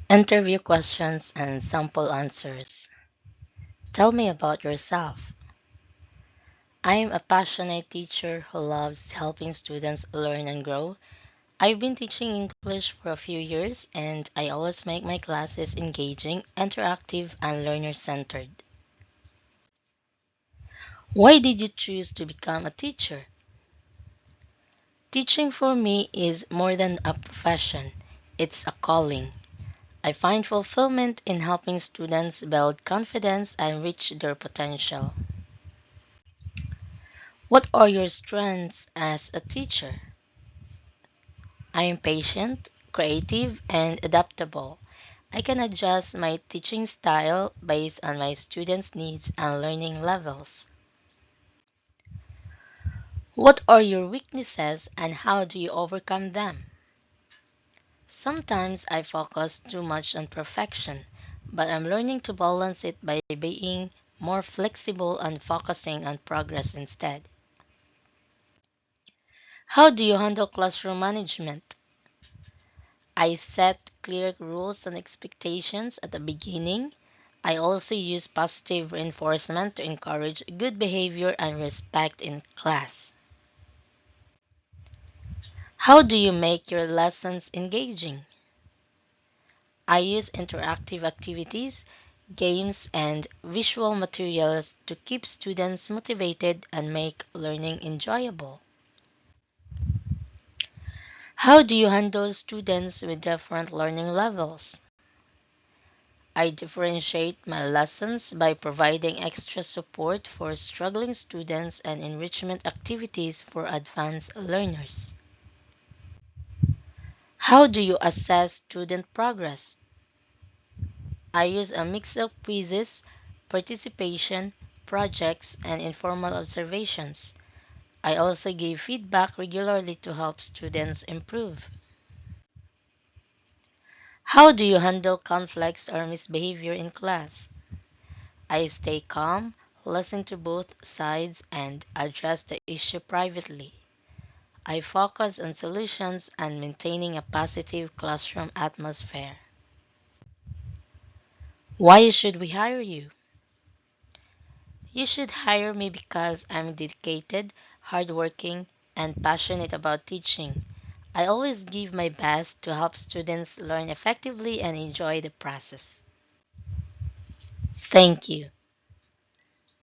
Interview questions and sample answers. Tell me about yourself. I am a passionate teacher who loves helping students learn and grow. I've been teaching English for a few years and I always make my classes engaging, interactive, and learner centered. Why did you choose to become a teacher? Teaching for me is more than a profession, it's a calling. I find fulfillment in helping students build confidence and reach their potential. What are your strengths as a teacher? I am patient, creative, and adaptable. I can adjust my teaching style based on my students' needs and learning levels. What are your weaknesses and how do you overcome them? Sometimes I focus too much on perfection, but I'm learning to balance it by being more flexible and focusing on progress instead. How do you handle classroom management? I set clear rules and expectations at the beginning. I also use positive reinforcement to encourage good behavior and respect in class. How do you make your lessons engaging? I use interactive activities, games, and visual materials to keep students motivated and make learning enjoyable. How do you handle students with different learning levels? I differentiate my lessons by providing extra support for struggling students and enrichment activities for advanced learners. How do you assess student progress? I use a mix of quizzes, participation, projects, and informal observations. I also give feedback regularly to help students improve. How do you handle conflicts or misbehavior in class? I stay calm, listen to both sides, and address the issue privately. I focus on solutions and maintaining a positive classroom atmosphere. Why should we hire you? You should hire me because I'm dedicated, hardworking, and passionate about teaching. I always give my best to help students learn effectively and enjoy the process. Thank you.